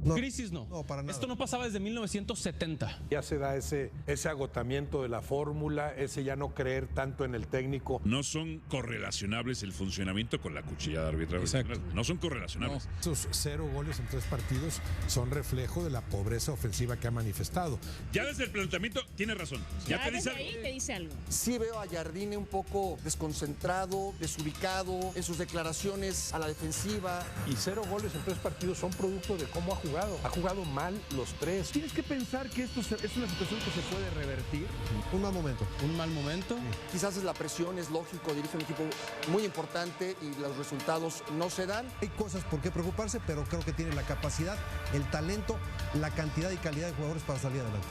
No, crisis no. No, para nada. Esto no pasaba desde 1970. Ya se da ese agotamiento de la fórmula, ese ya no creer tanto en el técnico. No son correlacionables el funcionamiento con la cuchillada arbitral. Exacto. No son correlacionables. No. Esos 0 goles en 3 partidos son reflejo de la pobreza ofensiva que ha manifestado. Ya desde el planteamiento tiene razón. Ya te dice algo. Ahí te dice algo. Sí veo a Jardine un poco desconcentrado, desubicado en sus declaraciones a la defensiva. Y 0 goles en 3 partidos son producto de cómo ha jugado. Ha jugado mal los 3. Tienes que pensar que esto es una situación que se puede revertir. Un mal momento. Un mal momento. Quizás es la presión, es lógico, dirige un equipo muy importante y los resultados no se dan. Hay cosas por qué preocuparse, pero creo que tiene la capacidad, el talento, la cantidad y calidad de jugadores para salir adelante.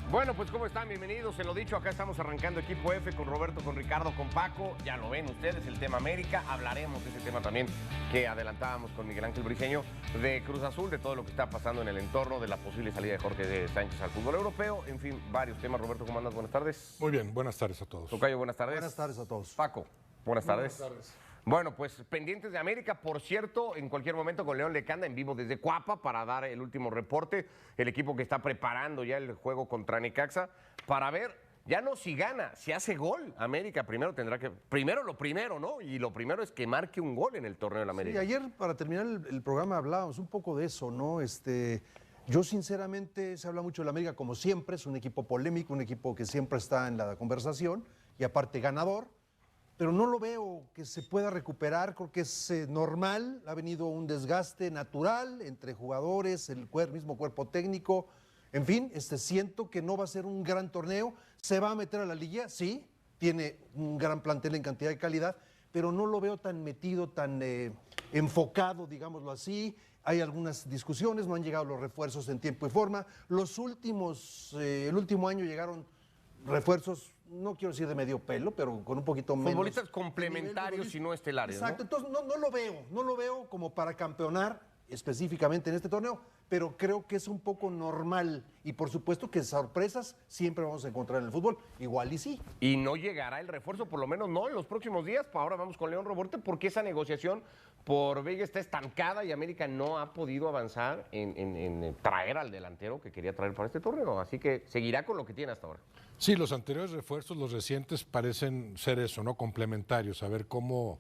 Bueno, pues ¿cómo están? Bienvenidos. Se lo dicho, acá estamos arrancando Equipo F con Roberto, con Ricardo, con Paco. Ya lo ven ustedes, el tema América. Hablaremos de ese tema también que adelantábamos con Miguel Ángel Briceño, de Cruz Azul, de todo lo que está pasando en el entorno, de la posible salida de Jorge Sánchez al fútbol europeo. En fin, varios temas. Roberto, ¿cómo andas? Buenas tardes. Muy bien, buenas tardes a todos. Tocayo, buenas tardes. Buenas tardes a todos. Paco, buenas tardes. Buenas tardes. Bueno, pues pendientes de América, por cierto, en cualquier momento con León Lecanda en vivo desde Cuapa para dar el último reporte, el equipo que está preparando ya el juego contra Necaxa, para ver, ya no si gana, si hace gol. América primero tendrá que, lo primero, ¿no? Y lo primero es que marque un gol en el torneo de la América. Sí, ayer para terminar el programa hablábamos un poco de eso, ¿no? Yo sinceramente se habla mucho de la América como siempre, es un equipo polémico, un equipo que siempre está en la conversación y aparte ganador. Pero no lo veo que se pueda recuperar, creo que es normal, ha venido un desgaste natural entre jugadores, el mismo cuerpo técnico, en fin, siento que no va a ser un gran torneo, se va a meter a la liga, sí, tiene un gran plantel en cantidad y calidad, pero no lo veo tan metido, tan enfocado, digámoslo así. Hay algunas discusiones, no han llegado los refuerzos en tiempo y forma. El último año llegaron refuerzos, no quiero decir de medio pelo, pero con un poquito menos. Futbolistas complementarios y no estelares. Exacto, ¿no? Entonces no lo veo como para campeonar específicamente en este torneo, pero creo que es un poco normal y por supuesto que sorpresas siempre vamos a encontrar en el fútbol, igual y sí. Y no llegará el refuerzo, por lo menos no en los próximos días. Ahora vamos con León Roborte porque esa negociación por Vega está estancada y América no ha podido avanzar en traer al delantero que quería traer para este torneo. Así que seguirá con lo que tiene hasta ahora. Sí, los anteriores refuerzos, los recientes, parecen ser eso, ¿no? Complementarios, a ver cómo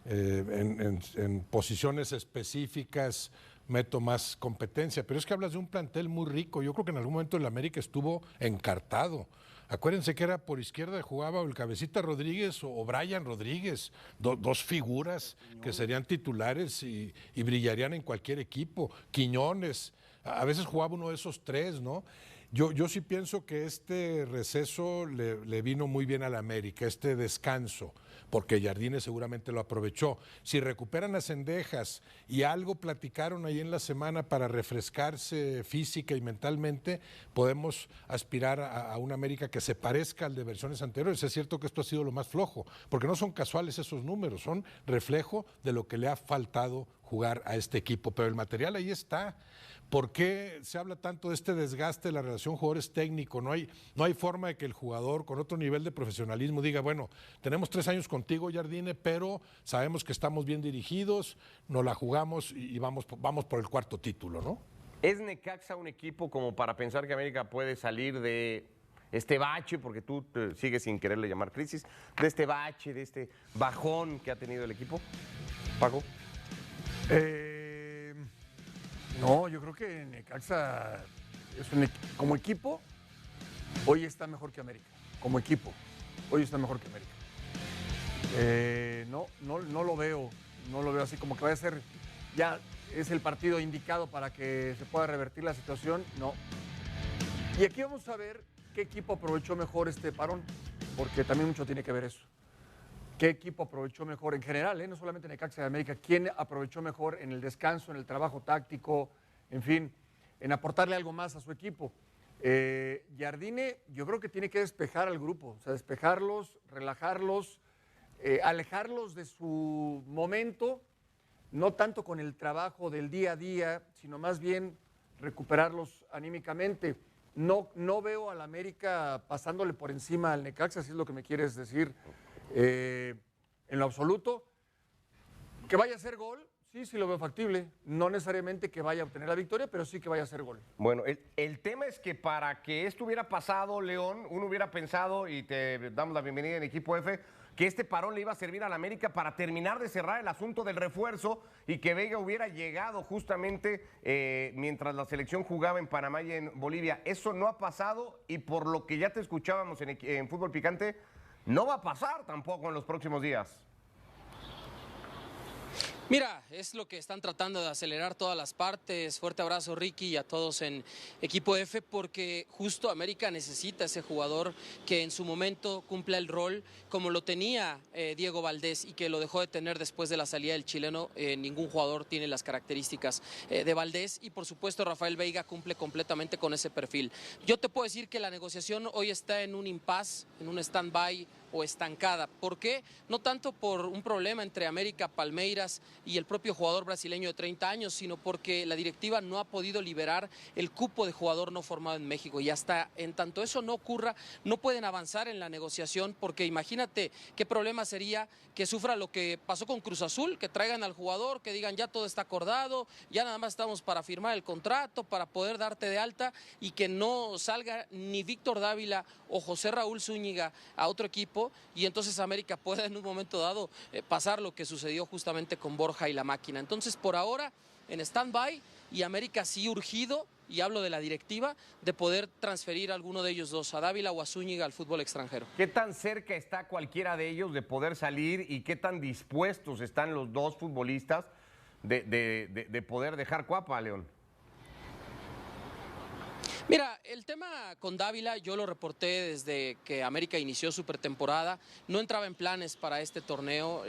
en posiciones específicas meto más competencia. Pero es que hablas de un plantel muy rico. Yo creo que en algún momento el América estuvo encartado. Acuérdense que era por izquierda jugaba o el Cabecita Rodríguez o Brian Rodríguez, dos figuras que serían titulares y brillarían en cualquier equipo. Quiñones, a veces jugaba uno de esos 3, ¿no? Yo sí pienso que este receso le vino muy bien a la América, este descanso, porque Jardine seguramente lo aprovechó. Si recuperan a Cendejas y algo platicaron ahí en la semana para refrescarse física y mentalmente, podemos aspirar a una América que se parezca al de versiones anteriores. Es cierto que esto ha sido lo más flojo, porque no son casuales esos números, son reflejo de lo que le ha faltado jugar a este equipo, pero el material ahí está. ¿Por qué se habla tanto de este desgaste de la relación jugadores-técnico? No hay forma de que el jugador con otro nivel de profesionalismo diga, bueno, tenemos 3 años contigo, Jardine, pero sabemos que estamos bien dirigidos, nos la jugamos y vamos por el 4º título, ¿no? ¿Es Necaxa un equipo como para pensar que América puede salir de este bache, porque tú sigues sin quererle llamar crisis, de este bache, de este bajón que ha tenido el equipo? Paco. No, yo creo que Necaxa como equipo hoy está mejor que América. Como equipo, hoy está mejor que América. No lo veo así como que vaya a ser, ya es el partido indicado para que se pueda revertir la situación, no. Y aquí vamos a ver qué equipo aprovechó mejor este parón, porque también mucho tiene que ver eso. ¿Qué equipo aprovechó mejor en general, no solamente Necaxa de América? ¿Quién aprovechó mejor en el descanso, en el trabajo táctico, en fin, en aportarle algo más a su equipo? Jardine, yo creo que tiene que despejar al grupo, o sea, despejarlos, relajarlos, alejarlos de su momento, no tanto con el trabajo del día a día, sino más bien recuperarlos anímicamente. No veo al América pasándole por encima al Necaxa, si es lo que me quieres decir. En lo absoluto, que vaya a hacer gol, Sí lo veo factible. No necesariamente que vaya a obtener la victoria, pero sí que vaya a hacer gol. Bueno, el tema es que para que esto hubiera pasado, León, uno hubiera pensado, y te damos la bienvenida en Equipo F, que este parón le iba a servir al América para terminar de cerrar el asunto del refuerzo y que Vega hubiera llegado justamente mientras la selección jugaba en Panamá y en Bolivia. Eso no ha pasado y por lo que ya te escuchábamos en Fútbol Picante, no va a pasar tampoco en los próximos días. Mira, es lo que están tratando de acelerar todas las partes. Fuerte abrazo, Ricky, y a todos en Equipo F, porque justo América necesita ese jugador que en su momento cumpla el rol como lo tenía Diego Valdés y que lo dejó de tener después de la salida del chileno. Ningún jugador tiene las características de Valdés y por supuesto Rafael Veiga cumple completamente con ese perfil. Yo te puedo decir que la negociación hoy está en un impasse, en un stand-by o estancada. ¿Por qué? No tanto por un problema entre América, Palmeiras y el propio jugador brasileño de 30 años, sino porque la directiva no ha podido liberar el cupo de jugador no formado en México. Y hasta en tanto eso no ocurra, no pueden avanzar en la negociación, porque imagínate qué problema sería que sufra lo que pasó con Cruz Azul, que traigan al jugador, que digan ya todo está acordado, ya nada más estamos para firmar el contrato, para poder darte de alta, y que no salga ni Víctor Dávila o José Raúl Zúñiga a otro equipo, y entonces América pueda en un momento dado pasar lo que sucedió justamente con Borja y la máquina. Entonces por ahora en stand-by y América sí urgido, y hablo de la directiva, de poder transferir a alguno de ellos dos, a Dávila o a Zúñiga, al fútbol extranjero. ¿Qué tan cerca está cualquiera de ellos de poder salir y qué tan dispuestos están los dos futbolistas de poder dejar Cuapa, León? Mira, el tema con Dávila yo lo reporté desde que América inició su pretemporada, no entraba en planes para este torneo,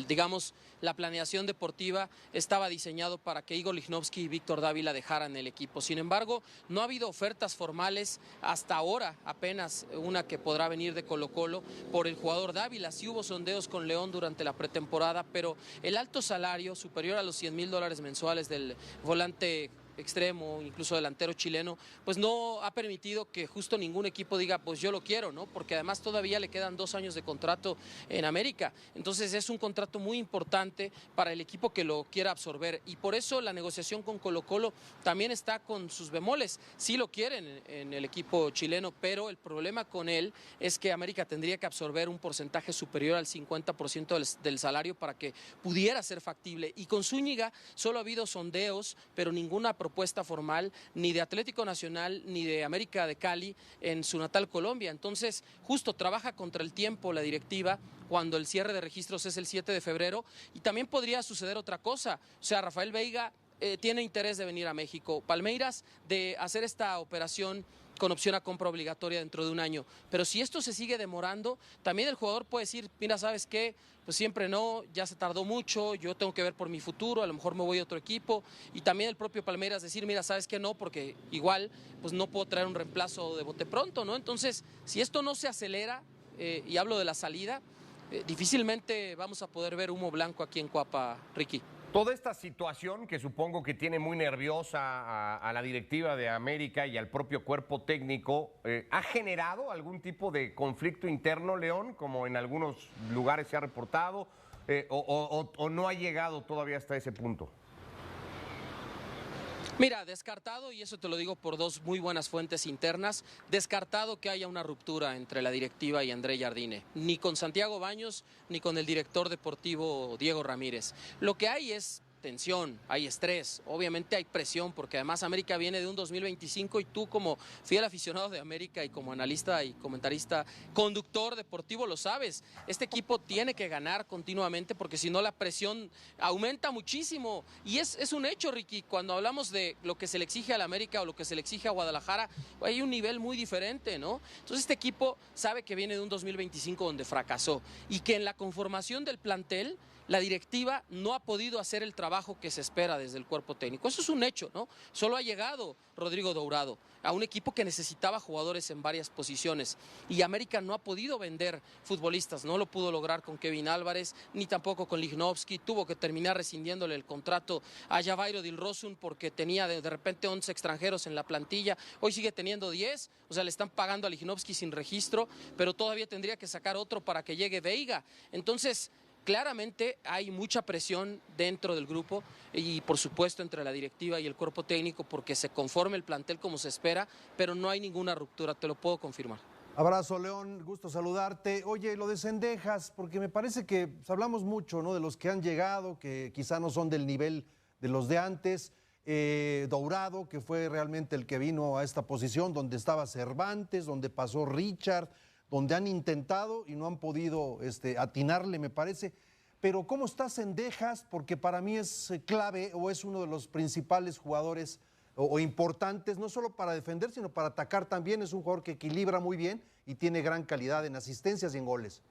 digamos, la planeación deportiva estaba diseñado para que Igor Lichnowsky y Víctor Dávila dejaran el equipo. Sin embargo, no ha habido ofertas formales hasta ahora, apenas una que podrá venir de Colo-Colo por el jugador Dávila. Sí hubo sondeos con León durante la pretemporada, pero el alto salario, superior a los $100,000 mensuales del volante extremo, incluso delantero chileno, pues no ha permitido que justo ningún equipo diga, pues yo lo quiero, ¿no? Porque además todavía le quedan 2 años de contrato en América. Entonces es un contrato muy importante para el equipo que lo quiera absorber. Y por eso la negociación con Colo-Colo también está con sus bemoles. Sí lo quieren en el equipo chileno, pero el problema con él es que América tendría que absorber un porcentaje superior al 50% del salario para que pudiera ser factible. Y con Zúñiga solo ha habido sondeos, pero ninguna propuesta formal ni de Atlético Nacional ni de América de Cali en su natal Colombia. Entonces, justo trabaja contra el tiempo la directiva cuando el cierre de registros es el 7 de febrero y también podría suceder otra cosa. O sea, Rafael Veiga tiene interés de venir a México, Palmeiras de hacer esta operación con opción a compra obligatoria dentro de un año. Pero si esto se sigue demorando, también el jugador puede decir, mira, ¿sabes qué? Pues siempre no, ya se tardó mucho, yo tengo que ver por mi futuro, a lo mejor me voy a otro equipo. Y también el propio Palmeiras decir, mira, ¿sabes qué? No, porque igual pues no puedo traer un reemplazo de bote pronto, ¿no? Entonces, si esto no se acelera, y hablo de la salida, difícilmente vamos a poder ver humo blanco aquí en Cuapa, Ricky. Toda esta situación que supongo que tiene muy nerviosa a la directiva de América y al propio cuerpo técnico, ¿ha generado algún tipo de conflicto interno, León, como en algunos lugares se ha reportado, o no ha llegado todavía hasta ese punto? Mira, descartado, y eso te lo digo por 2 muy buenas fuentes internas, descartado que haya una ruptura entre la directiva y André Jardine, ni con Santiago Baños, ni con el director deportivo Diego Ramírez. Lo que hay es tensión, hay estrés, obviamente hay presión, porque además América viene de un 2025 y tú como fiel aficionado de América y como analista y comentarista, conductor deportivo lo sabes, este equipo tiene que ganar continuamente porque si no la presión aumenta muchísimo y es un hecho, Ricky, cuando hablamos de lo que se le exige a la América o lo que se le exige a Guadalajara, hay un nivel muy diferente, ¿no? Entonces este equipo sabe que viene de un 2025 donde fracasó y que en la conformación del plantel la directiva no ha podido hacer el trabajo que se espera desde el cuerpo técnico. Eso es un hecho, ¿no? Solo ha llegado Rodrigo Dourado a un equipo que necesitaba jugadores en varias posiciones y América no ha podido vender futbolistas, no lo pudo lograr con Kevin Álvarez, ni tampoco con Lichnowsky, tuvo que terminar rescindiéndole el contrato a Javairo Dilrosun porque tenía de repente 11 extranjeros en la plantilla, hoy sigue teniendo 10, o sea, le están pagando a Lichnowsky sin registro, pero todavía tendría que sacar otro para que llegue Veiga. Entonces, claramente hay mucha presión dentro del grupo y por supuesto entre la directiva y el cuerpo técnico porque se conforme el plantel como se espera, pero no hay ninguna ruptura, te lo puedo confirmar. Abrazo, León, gusto saludarte. Oye, lo de Cendejas, porque me parece que hablamos mucho, ¿no?, de los que han llegado, que quizá no son del nivel de los de antes. Dourado, que fue realmente el que vino a esta posición, donde estaba Cervantes, donde pasó Richard, donde han intentado y no han podido atinarle, me parece. Pero ¿cómo está Cendejas? Porque para mí es clave o es uno de los principales jugadores o importantes, no solo para defender, sino para atacar también. Es un jugador que equilibra muy bien y tiene gran calidad en asistencias y en goles.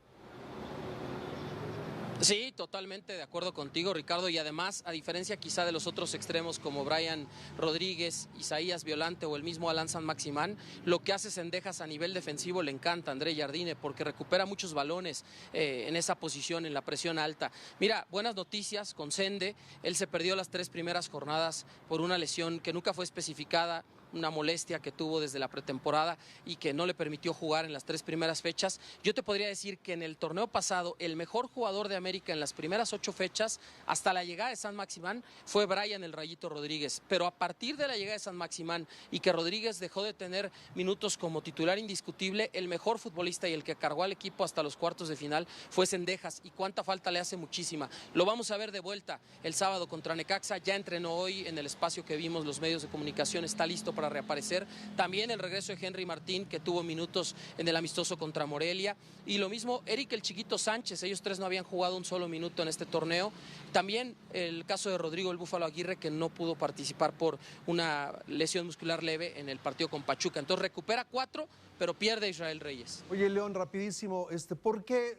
Sí, totalmente de acuerdo contigo, Ricardo, y además, a diferencia quizá de los otros extremos como Brian Rodríguez, Isaías Violante o el mismo Alan Saint-Maximin, lo que hace Cendejas a nivel defensivo le encanta a André Jardine porque recupera muchos balones en esa posición, en la presión alta. Mira, buenas noticias con Sende, él se perdió las 3 primeras jornadas por una lesión que nunca fue especificada, una molestia que tuvo desde la pretemporada y que no le permitió jugar en las 3 primeras fechas. Yo te podría decir que en el torneo pasado el mejor jugador de América en las primeras 8 fechas hasta la llegada de Saint-Maximin fue Brian el Rayito Rodríguez, pero a partir de la llegada de Saint-Maximin y que Rodríguez dejó de tener minutos como titular indiscutible, el mejor futbolista y el que cargó al equipo hasta los cuartos de final fue Cendejas, y cuánta falta le hace, muchísima. Lo vamos a ver de vuelta el sábado contra Necaxa, ya entrenó hoy en el espacio que vimos los medios de comunicación, está listo para reaparecer. También el regreso de Henry Martín, que tuvo minutos en el amistoso contra Morelia, y lo mismo Eric el Chiquito Sánchez, ellos 3 no habían jugado un solo minuto en este torneo. También el caso de Rodrigo el Búfalo Aguirre, que no pudo participar por una lesión muscular leve en el partido con Pachuca. Entonces recupera 4, pero pierde Israel Reyes. Oye, León, rapidísimo, ¿por qué?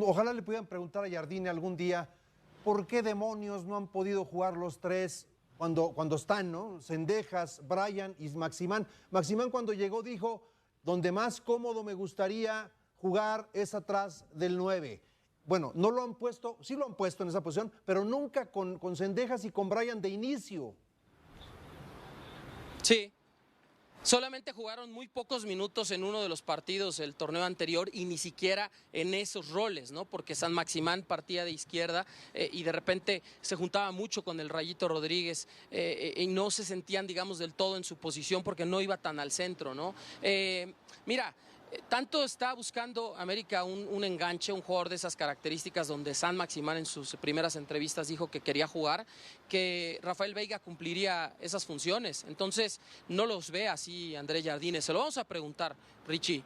Ojalá le pudieran preguntar a Jardine algún día, ¿por qué demonios no han podido jugar los 3 cuando están, ¿no? Cendejas, Brian y Maximin. Maximin cuando llegó dijo, donde más cómodo me gustaría jugar es atrás del 9. Bueno, no lo han puesto, sí lo han puesto en esa posición, pero nunca con Cendejas y con Brian de inicio. Sí. Solamente jugaron muy pocos minutos en uno de los partidos del torneo anterior y ni siquiera en esos roles, ¿no? Porque Saint-Maximin partía de izquierda y de repente se juntaba mucho con el Rayito Rodríguez y no se sentían, digamos, del todo en su posición porque no iba tan al centro, ¿no? Mira, tanto está buscando América un enganche, un jugador de esas características, donde Saint-Maximin en sus primeras entrevistas dijo que quería jugar, que Rafael Veiga cumpliría esas funciones. Entonces no los ve así André Jardine. Se lo vamos a preguntar, Richie,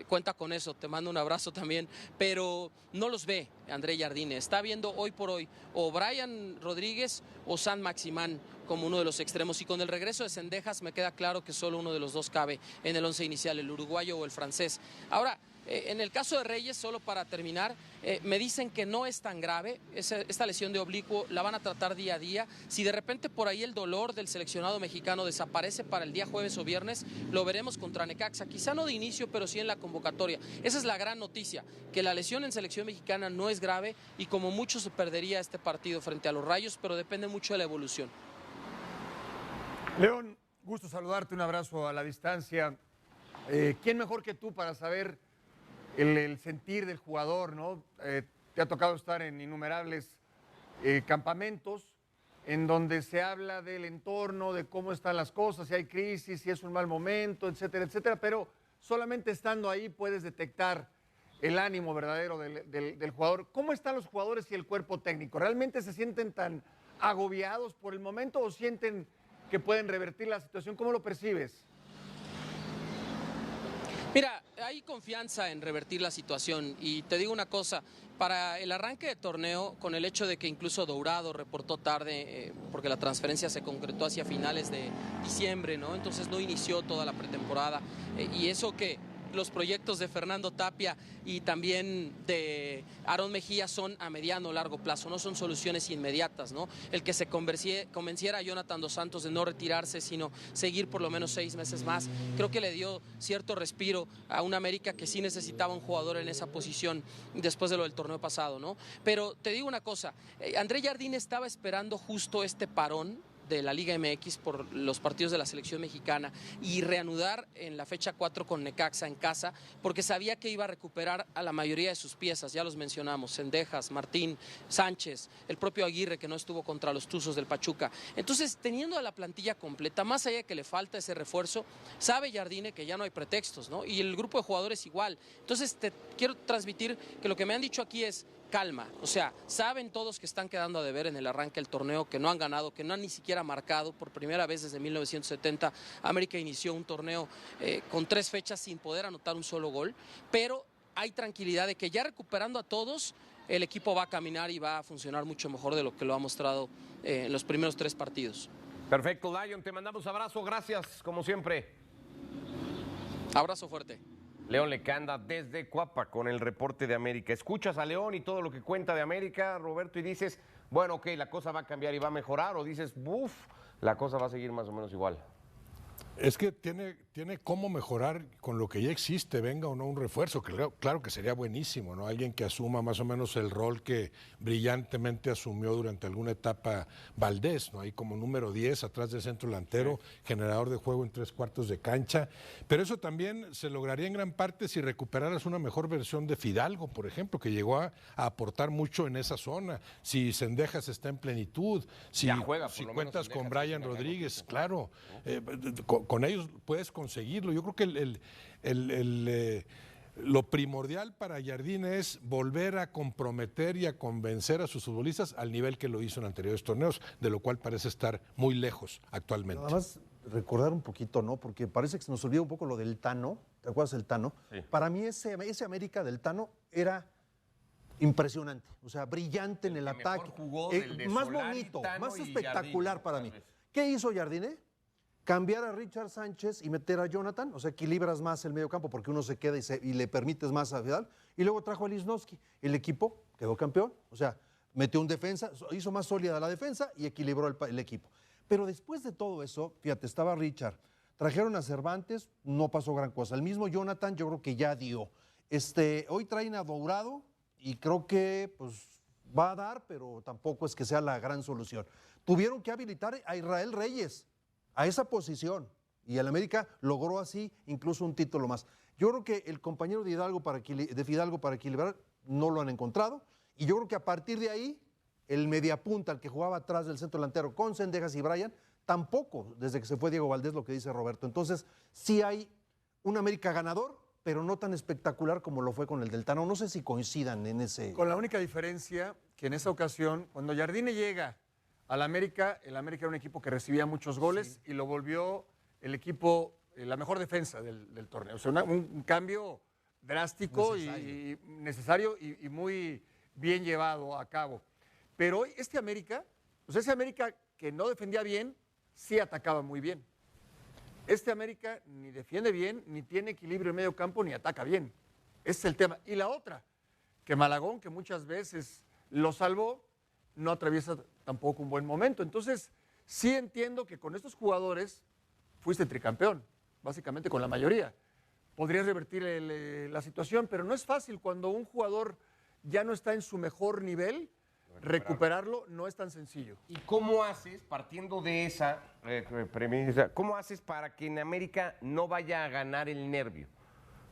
cuenta con eso, te mando un abrazo también, pero no los ve André Jardine. Está viendo hoy por hoy o Brian Rodríguez o Saint-Maximin como uno de los extremos, y con el regreso de Cendejas me queda claro que solo uno de los dos cabe en el 11 inicial, el uruguayo o el francés. Ahora, en el caso de Reyes, solo para terminar, me dicen que no es tan grave, esta lesión de oblicuo la van a tratar día a día. Si de repente por ahí el dolor del seleccionado mexicano desaparece para el día jueves o viernes, lo veremos contra Necaxa, quizá no de inicio, pero sí en la convocatoria. Esa es la gran noticia, que la lesión en selección mexicana no es grave y como mucho se perdería este partido frente a los Rayos, pero depende mucho de la evolución. León, gusto saludarte, un abrazo a la distancia. ¿Quién mejor que tú para saber el sentir del jugador, ¿no? Te ha tocado estar en innumerables campamentos en donde se habla del entorno, de cómo están las cosas, si hay crisis, si es un mal momento, etcétera, etcétera, pero solamente estando ahí puedes detectar el ánimo verdadero del jugador. ¿Cómo están los jugadores y el cuerpo técnico? ¿Realmente se sienten tan agobiados por el momento o sienten que pueden revertir la situación? ¿Cómo lo percibes? Mira, hay confianza en revertir la situación y te digo una cosa, para el arranque de torneo, con el hecho de que incluso Dourado reportó tarde, porque la transferencia se concretó hacia finales de diciembre, ¿no? Entonces no inició toda la pretemporada, y eso que los proyectos de Fernando Tapia y también de Aarón Mejía son a mediano o largo plazo, no son soluciones inmediatas, ¿no? El que se convenciera a Jonathan Dos Santos de no retirarse, sino seguir por lo menos 6 meses más, creo que le dio cierto respiro a una América que sí necesitaba un jugador en esa posición después de lo del torneo pasado, ¿no? Pero te digo una cosa, André Jardine estaba esperando justo este parón de la Liga MX por los partidos de la selección mexicana y reanudar en la fecha 4 con Necaxa en casa, porque sabía que iba a recuperar a la mayoría de sus piezas, ya los mencionamos, Cendejas, Martín, Sánchez, el propio Aguirre que no estuvo contra los Tuzos del Pachuca. Entonces, teniendo a la plantilla completa, más allá de que le falta ese refuerzo, sabe Jardine que ya no hay pretextos, ¿no? Y el grupo de jugadores igual. Entonces, te quiero transmitir que lo que me han dicho aquí es calma, o sea, saben todos que están quedando a deber en el arranque del torneo, que no han ganado, que no han ni siquiera marcado. Por primera vez desde 1970 América inició un torneo con 3 fechas sin poder anotar un solo gol, pero hay tranquilidad de que ya recuperando a todos, el equipo va a caminar y va a funcionar mucho mejor de lo que lo ha mostrado en los primeros 3 partidos. Perfecto, Lion, te mandamos abrazo, gracias, como siempre. Abrazo fuerte. León Lecanda desde Cuapa con el reporte de América. Escuchas a León y todo lo que cuenta de América, Roberto, y dices, bueno, ok, la cosa va a cambiar y va a mejorar, o dices, buf, la cosa va a seguir más o menos igual. Es que tiene cómo mejorar con lo que ya existe, venga o no un refuerzo, que claro que sería buenísimo, ¿no? Alguien que asuma más o menos el rol que brillantemente asumió durante alguna etapa Valdés, ¿no? Ahí como número 10, atrás del centro delantero, generador de juego en 3/4 de cancha. Pero eso también se lograría en gran parte si recuperaras una mejor versión de Fidalgo, por ejemplo, que llegó a aportar mucho en esa zona. Si Cendejas está en plenitud, si cuentas con Brian Rodríguez, claro, con ellos puedes conseguirlo. Yo creo que lo primordial para Jardine es volver a comprometer y a convencer a sus futbolistas al nivel que lo hizo en anteriores torneos, de lo cual parece estar muy lejos actualmente. Nada más recordar un poquito, ¿no? Porque parece que se nos olvida un poco lo del Tano. ¿Te acuerdas del Tano? Sí. Para mí ese América del Tano era impresionante, o sea, brillante en el ataque. Más bonito, más espectacular para mí. ¿Qué hizo Jardine? Cambiar a Richard Sánchez y meter a Jonathan, o sea, equilibras más el medio campo porque uno se queda y le permites más a Vidal, y luego trajo a Lichnowsky. El equipo quedó campeón, o sea, metió un defensa, hizo más sólida la defensa y equilibró el equipo. Pero después de todo eso, fíjate, estaba Richard, trajeron a Cervantes, no pasó gran cosa. El mismo Jonathan yo creo que ya dio. Hoy traen a Dourado y creo que pues va a dar, pero tampoco es que sea la gran solución. Tuvieron que habilitar a Israel Reyes a esa posición, y el América logró así incluso un título más. Yo creo que el compañero de Fidalgo para equilibrar no lo han encontrado, y yo creo que a partir de ahí, el mediapunta, el que jugaba atrás del centro delantero con Cendejas y Brian, tampoco, desde que se fue Diego Valdés, lo que dice Roberto. Entonces, sí hay un América ganador, pero no tan espectacular como lo fue con el del Tano. No sé si coincidan en ese... Con la única diferencia que en esa ocasión, cuando Jardine llega al América, el América era un equipo que recibía muchos goles y lo volvió el equipo, la mejor defensa del torneo. O sea, un cambio drástico y necesario y muy bien llevado a cabo. Pero hoy este América, o sea, ese América que no defendía bien, sí atacaba muy bien. Este América ni defiende bien, ni tiene equilibrio en medio campo, ni ataca bien. Ese es el tema. Y la otra, que Malagón, que muchas veces lo salvó, no atraviesa tampoco un buen momento. Entonces, sí entiendo que con estos jugadores fuiste tricampeón, básicamente con la mayoría. Podrías revertir la situación, pero no es fácil cuando un jugador ya no está en su mejor nivel, recuperarlo no es tan sencillo. ¿Y cómo haces, partiendo de esa premisa, cómo haces para que en América no vaya a ganar el nervio?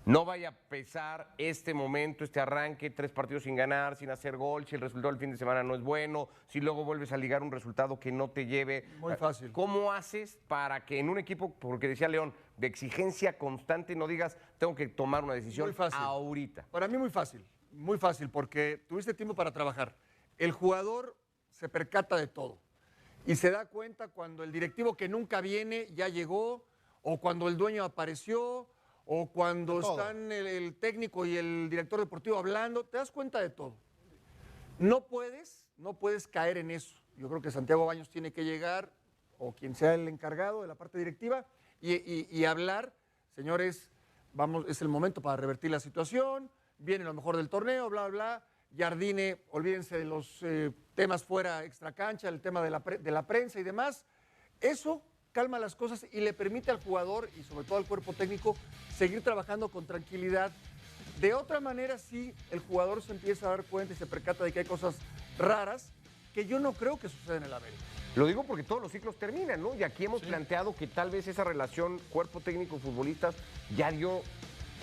No vaya a pesar este momento, este arranque, 3 partidos sin ganar, sin hacer gol, si el resultado del fin de semana no es bueno, si luego vuelves a ligar un resultado que no te lleve. Muy fácil. ¿Cómo haces para que en un equipo, porque decía León, de exigencia constante, no digas, tengo que tomar una decisión ahorita? Para mí muy fácil, porque tuviste tiempo para trabajar. El jugador se percata de todo y se da cuenta cuando el directivo que nunca viene ya llegó, o cuando el dueño apareció, o cuando están el técnico y el director deportivo hablando, te das cuenta de todo. No puedes caer en eso. Yo creo que Santiago Baños tiene que llegar, o quien sea el encargado de la parte directiva, y hablar, señores, es el momento para revertir la situación, viene lo mejor del torneo, bla, bla. Jardine, olvídense de los temas fuera extracancha, el tema de la prensa y demás. Eso calma las cosas y le permite al jugador y sobre todo al cuerpo técnico seguir trabajando con tranquilidad. De otra manera, sí, el jugador se empieza a dar cuenta y se percata de que hay cosas raras que yo no creo que suceda en el América. Lo digo porque todos los ciclos terminan, ¿no? Y aquí hemos planteado que tal vez esa relación cuerpo técnico-futbolistas ya dio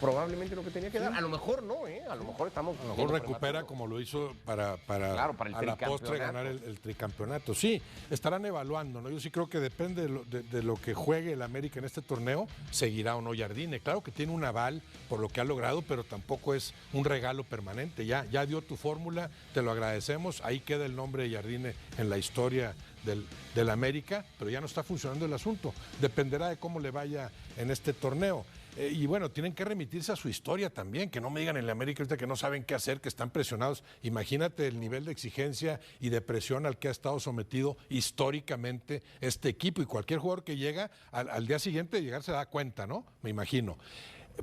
probablemente lo que tenía que dar. A lo mejor no, ¿eh? A lo mejor estamos... A lo mejor recupera como lo hizo para Claro, para el a la postre tricampeonato. ganar el tricampeonato. Sí, estarán evaluando, ¿no? Yo sí creo que depende de lo que juegue el América en este torneo, seguirá o no Jardine. Claro que tiene un aval por lo que ha logrado, pero tampoco es un regalo permanente. Ya dio tu fórmula, te lo agradecemos. Ahí queda el nombre de Jardine en la historia del América, pero ya no está funcionando el asunto. Dependerá de cómo le vaya en este torneo. Y bueno, tienen que remitirse a su historia también, que no me digan en el América ahorita que no saben qué hacer, que están presionados. Imagínate el nivel de exigencia y de presión al que ha estado sometido históricamente este equipo, y cualquier jugador que llega al día siguiente de llegar se da cuenta, ¿no? Me imagino.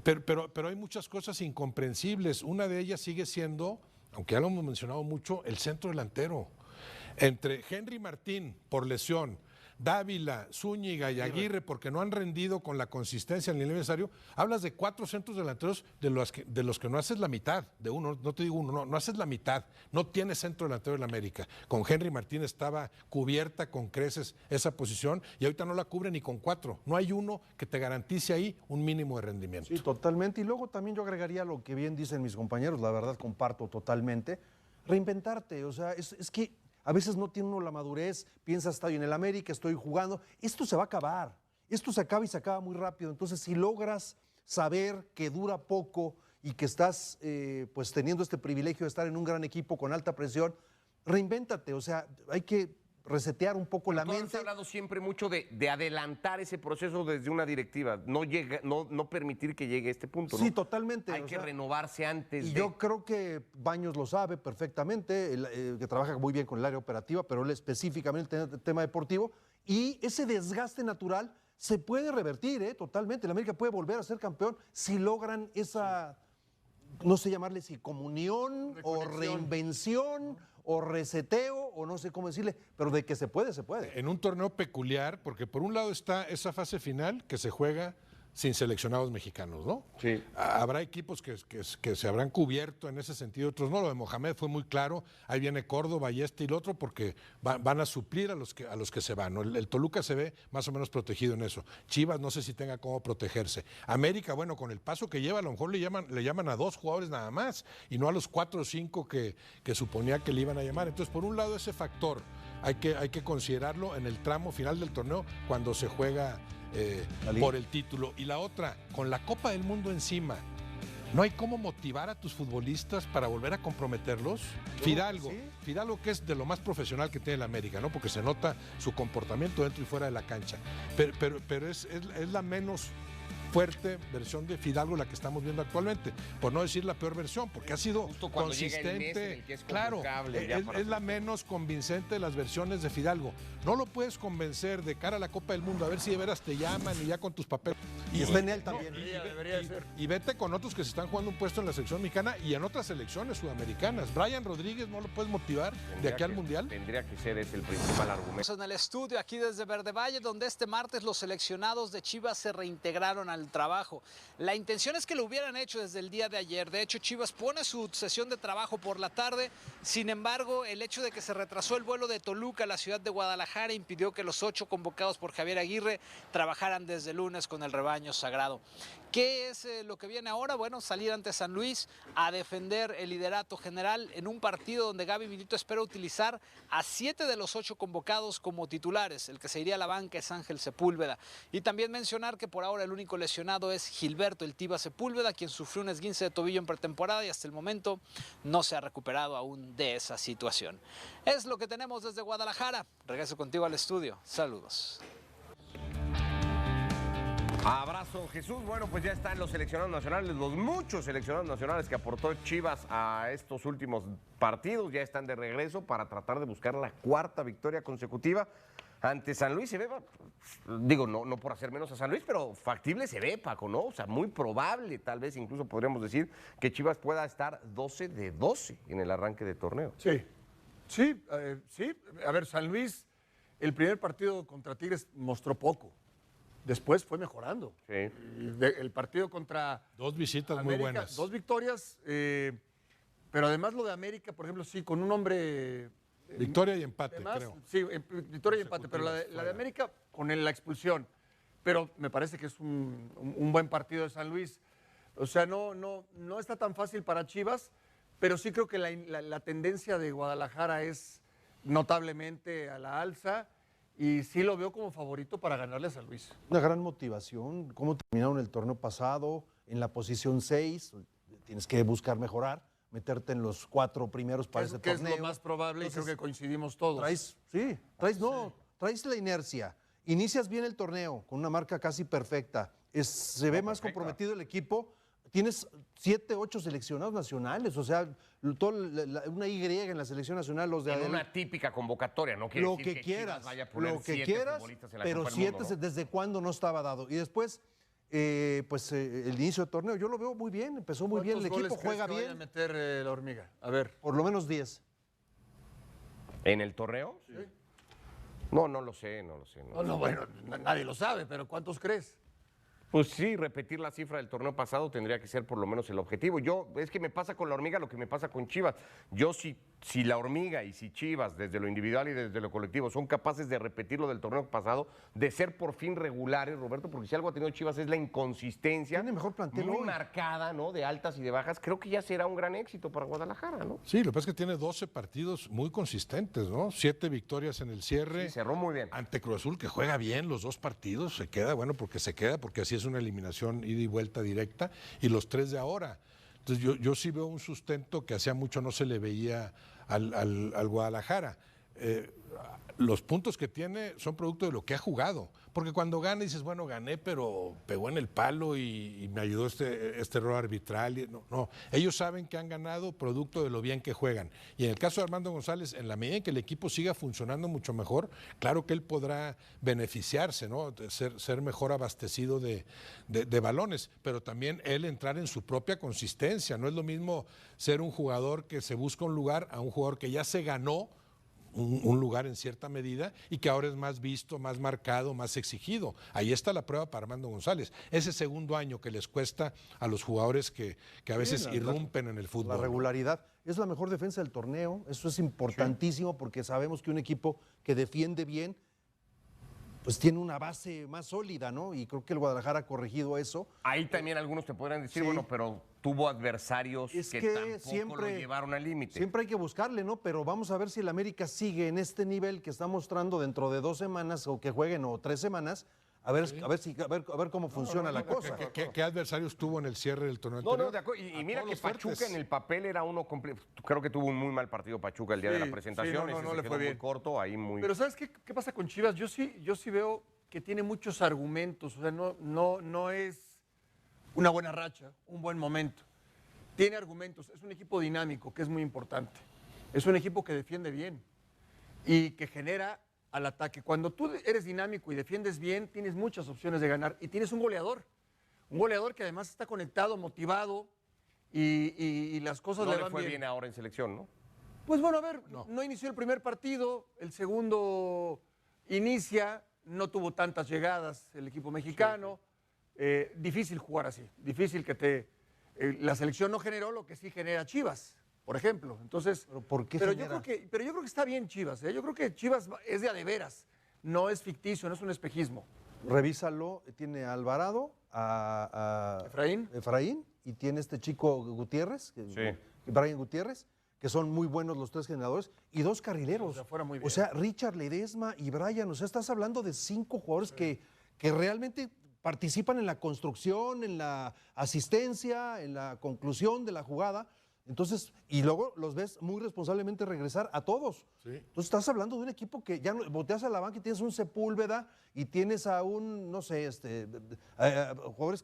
Pero hay muchas cosas incomprensibles. Una de ellas sigue siendo, aunque ya lo hemos mencionado mucho, el centro delantero. Entre Henry Martín por lesión, Dávila, Zúñiga y Aguirre, porque no han rendido con la consistencia en el nivel necesario, hablas de 4 centros delanteros de los que no haces la mitad, de uno, no te digo uno, no haces la mitad, no tienes centro delantero en la América. Con Henry Martín estaba cubierta con creces esa posición y ahorita no la cubre ni con 4. No hay uno que te garantice ahí un mínimo de rendimiento. Sí, totalmente. Y luego también yo agregaría lo que bien dicen mis compañeros, la verdad comparto totalmente, reinventarte, o sea, es que a veces no tiene uno la madurez, piensa, estoy en el América, estoy jugando. Esto se va a acabar. Esto se acaba y se acaba muy rápido. Entonces, si logras saber que dura poco y que estás pues teniendo este privilegio de estar en un gran equipo con alta presión, reinvéntate. O sea, hay que resetear un poco la mente. Has hablado siempre mucho de adelantar ese proceso desde una directiva, no permitir que llegue a este punto, ¿no? Sí, totalmente. Hay que renovarse antes y de... yo creo que Baños lo sabe perfectamente, que trabaja muy bien con el área operativa, pero él específicamente en el tema deportivo, y ese desgaste natural se puede revertir, totalmente. El América puede volver a ser campeón si logran esa, no sé llamarle si comunión o reinvención o reseteo, o no sé cómo decirle, pero de que se puede, se puede. En un torneo peculiar, porque por un lado está esa fase final que se juega sin seleccionados mexicanos, ¿no? Sí. Habrá equipos que se habrán cubierto en ese sentido, otros no. Lo de Mohamed fue muy claro, ahí viene Córdoba y y el otro, porque van a suplir a los que se van, ¿no? El Toluca se ve más o menos protegido en eso. Chivas no sé si tenga cómo protegerse. América, bueno, con el paso que lleva, a lo mejor le llaman a 2 jugadores nada más, y no a los 4 o 5 que suponía que le iban a llamar. Entonces, por un lado, ese factor hay que considerarlo en el tramo final del torneo, cuando se juega por el título. Y la otra, con la Copa del Mundo encima, ¿no hay cómo motivar a tus futbolistas para volver a comprometerlos? Fidalgo, que es de lo más profesional que tiene el América, ¿no? Porque se nota su comportamiento dentro y fuera de la cancha. Pero es la menos fuerte versión de Fidalgo la que estamos viendo actualmente, por no decir la peor versión, porque ha sido consistente. Claro, es la menos convincente de las versiones de Fidalgo. No lo puedes convencer de cara a la Copa del Mundo, a ver si de veras te llaman y ya con tus papeles. Y está en él también. Y vete con otros que se están jugando un puesto en la selección mexicana y en otras selecciones sudamericanas. Brian Rodríguez, ¿no lo puedes motivar de aquí al Mundial? Tendría que ser ese el principal argumento. En el estudio aquí desde Verde Valle, donde este martes los seleccionados de Chivas se reintegraron al trabajo. La intención es que lo hubieran hecho desde el día de ayer. De hecho, Chivas pone su sesión de trabajo por la tarde. Sin embargo, el hecho de que se retrasó el vuelo de Toluca a la ciudad de Guadalajara impidió que los 8 convocados por Javier Aguirre trabajaran desde el lunes con el rebaño sagrado. ¿Qué es lo que viene ahora? Bueno, salir ante San Luis a defender el liderato general en un partido donde Gaby Milito espera utilizar a 7 de los 8 convocados como titulares. El que se iría a la banca es Ángel Sepúlveda. Y también mencionar que por ahora el único lesionado es Gilberto El Tiva Sepúlveda, quien sufrió un esguince de tobillo en pretemporada y hasta el momento no se ha recuperado aún de esa situación. Es lo que tenemos desde Guadalajara. Regreso contigo al estudio. Saludos. Abrazo, Jesús. Bueno, pues ya están los seleccionados nacionales, los muchos seleccionados nacionales que aportó Chivas a estos últimos partidos. Ya están de regreso para tratar de buscar la 4ª victoria consecutiva ante San Luis. Se ve, digo, no por hacer menos a San Luis, pero factible se ve, Paco, ¿no? O sea, muy probable, tal vez incluso podríamos decir, que Chivas pueda estar 12 de 12 en el arranque de torneo. Sí. A ver, San Luis, el primer partido contra Tigres mostró poco. Después fue mejorando. Sí. El partido contra 2 visitas América, muy buenas. 2 victorias, pero además lo de América, por ejemplo, sí, con un hombre Victoria y empate, Además, creo. sí, victoria y empate, pero la de América con la expulsión. Pero me parece que es un buen partido de San Luis. O sea, no está tan fácil para Chivas, pero sí creo que la tendencia de Guadalajara es notablemente a la alza y sí lo veo como favorito para ganarle a San Luis. Una gran motivación, cómo terminaron el torneo pasado, en la posición 6, tienes que buscar mejorar, meterte en los 4 primeros para ese Que torneo. es lo más probable. Entonces, y creo que coincidimos todos. Traes la inercia, inicias bien el torneo con una marca casi perfecta, se ve más comprometido el equipo, tienes 7, 8 seleccionados nacionales, o sea, una Y en la selección nacional, los de En una típica convocatoria, no quiere lo decir que Chivas quieras, vaya a poner lo que 7 quieras, futbolistas en la pero Copa del 7 Mundo, ¿no? desde cuándo no estaba dado. Y después, el inicio del torneo, yo lo veo muy bien, empezó muy bien, el equipo juega que vaya a bien, meter la hormiga? A ver. por lo menos 10. ¿En el torneo? Sí. No lo sé. Bueno, nadie lo sabe, pero ¿cuántos crees? Pues sí, repetir la cifra del torneo pasado tendría que ser por lo menos el objetivo. Es que me pasa con la hormiga lo que me pasa con Chivas. Yo si la hormiga y si Chivas, desde lo individual y desde lo colectivo, son capaces de repetir lo del torneo pasado, de ser por fin regulares, Roberto, porque si algo ha tenido Chivas es la inconsistencia. Tiene mejor plantel muy hoy. marcada, ¿no? De altas y de bajas. Creo que ya será un gran éxito para Guadalajara, ¿no? Sí, lo que pasa es que tiene 12 partidos muy consistentes, ¿no? 7 victorias en el cierre. Sí, cerró muy bien. Ante Cruz Azul, que juega bien los 2 partidos, porque así es una eliminación ida y vuelta directa, y los 3 de ahora. Entonces yo sí veo un sustento que hacía mucho no se le veía al Guadalajara. Los puntos que tiene son producto de lo que ha jugado, porque cuando gana dices, bueno, gané, pero pegó en el palo y me ayudó este error arbitral. No, ellos saben que han ganado producto de lo bien que juegan. Y en el caso de Armando González, en la medida en que el equipo siga funcionando mucho mejor, claro que él podrá beneficiarse, ¿no? Ser mejor abastecido de balones, pero también él entrar en su propia consistencia. No es lo mismo ser un jugador que se busca un lugar a un jugador que ya se ganó un lugar en cierta medida y que ahora es más visto, más marcado, más exigido. Ahí está la prueba para Armando González. Ese segundo año que les cuesta a los jugadores que a veces irrumpen en el fútbol. La regularidad es la mejor defensa del torneo, eso es importantísimo porque sabemos que un equipo que defiende bien pues tiene una base más sólida, ¿no? Y creo que el Guadalajara ha corregido eso. Ahí también algunos te podrán decir, Sí. bueno, pero tuvo adversarios que tampoco lo llevaron al límite. Siempre hay que buscarle, ¿no? Pero vamos a ver si el América sigue en este nivel que está mostrando dentro de 2 semanas o que jueguen o 3 semanas. A ver cómo funciona la cosa. ¿Qué adversarios tuvo en el cierre del torneo No, anterior? de acuerdo. Y mira todos que los Pachuca fuertes. en el papel era uno completo. Creo que tuvo un muy mal partido Pachuca el día de la presentación. Sí, Ese no se le quedó fue muy bien. corto, ahí muy... Pero ¿sabes qué pasa con Chivas? Yo sí veo que tiene muchos argumentos. O sea, no es una buena racha, un buen momento. Tiene argumentos. Es un equipo dinámico, que es muy importante. Es un equipo que defiende bien y que genera al ataque. Cuando tú eres dinámico y defiendes bien, tienes muchas opciones de ganar y tienes un goleador que además está conectado, motivado y las cosas No le le van fue bien. bien ahora en selección, ¿no? Pues bueno, a ver, no inició el primer partido, el segundo inicia, no tuvo tantas llegadas el equipo mexicano. Difícil jugar así, difícil que la selección no generó lo que sí genera Chivas, por ejemplo. Entonces, ¿Pero por qué yo genera? creo que está bien Chivas, ¿eh? Yo creo que Chivas es de veras, no es ficticio, no es un espejismo. Revísalo, tiene a Alvarado, a ¿Efraín? y tiene este chico Gutiérrez, Brian Gutiérrez, que son muy buenos los 3 generadores, y 2 carrileros. O sea, fuera muy bien. O sea, Richard Ledesma y Brian, o sea, estás hablando de 5 jugadores que realmente participan en la construcción, en la asistencia, en la conclusión de la jugada. Entonces, y luego los ves muy responsablemente regresar a todos. Sí. Entonces estás hablando de un equipo que ya volteas a la banca y tienes un Sepúlveda y tienes a un, no sé, jugadores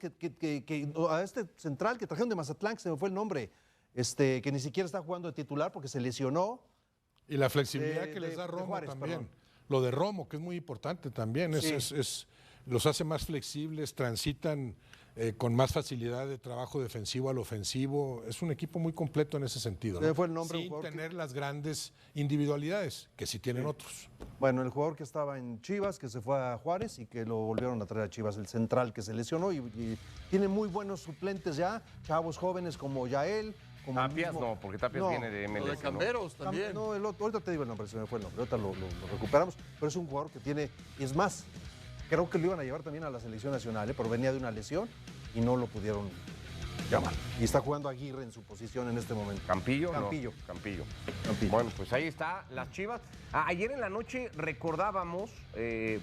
a este central que trajeron de Mazatlán, que se me fue el nombre, que ni siquiera está jugando de titular porque se lesionó. Y la flexibilidad que les da de Romo Juárez, también. perdón. Lo de Romo, que es muy importante también, los hace más flexibles, transitan con más facilidad de trabajo defensivo al ofensivo. Es un equipo muy completo en ese sentido, ¿no? Fue el nombre, un sin jugador tener las grandes individualidades que sí tienen otros. Bueno, el jugador que estaba en Chivas, que se fue a Juárez y que lo volvieron a traer a Chivas, el central que se lesionó y tiene muy buenos suplentes ya, chavos jóvenes como Yael, como el Tapias mismo- no, porque Tapias No, viene de MLS. Lo de ¿no? Camberos también. No, ahorita te digo el nombre, se me fue el nombre, ahorita lo recuperamos, pero es un jugador que tiene, y es más, creo que lo iban a llevar también a la selección nacional, pero venía de una lesión y no lo pudieron llamar. Y está jugando Aguirre en su posición en este momento. ¿Campillo? No, Campillo. Campillo. Campillo. Bueno, pues ahí está, las Chivas. Ayer en la noche recordábamos,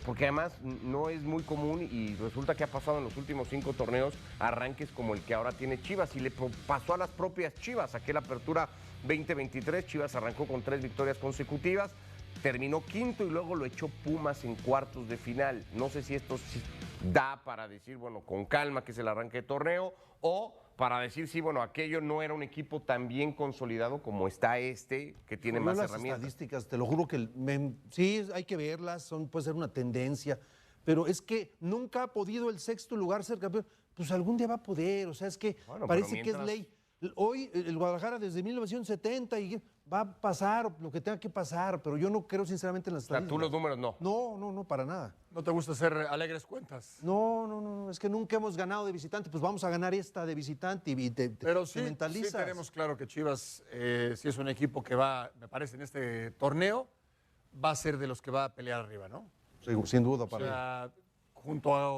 porque además no es muy común y resulta que ha pasado en los últimos 5 torneos arranques como el que ahora tiene Chivas y le pasó a las propias Chivas. Aquella apertura 2023, Chivas arrancó con 3 victorias consecutivas, terminó quinto y luego lo echó Pumas en cuartos de final. No sé si esto sí da para decir, bueno, con calma que es el arranque de torneo o para decir, sí, bueno, aquello no era un equipo tan bien consolidado como está este, que tiene Yo más las herramientas. estadísticas, te lo juro que sí, hay que verlas, puede ser una tendencia, pero es que nunca ha podido el sexto lugar ser campeón. Pues algún día va a poder, o sea, es que Bueno, parece pero que es mientras- ley. Hoy el Guadalajara desde 1970 y va a pasar lo que tenga que pasar, pero yo no creo sinceramente en las O sea, estadísticas. tú los números no. No, para nada. ¿No te gusta hacer alegres cuentas? No, es que nunca hemos ganado de visitante, pues vamos a ganar esta de visitante y Pero te sí mentalizas. tenemos claro que Chivas, si es un equipo que va, me parece, en este torneo, va a ser de los que va a pelear arriba, ¿no? Sin duda O para mí. sea,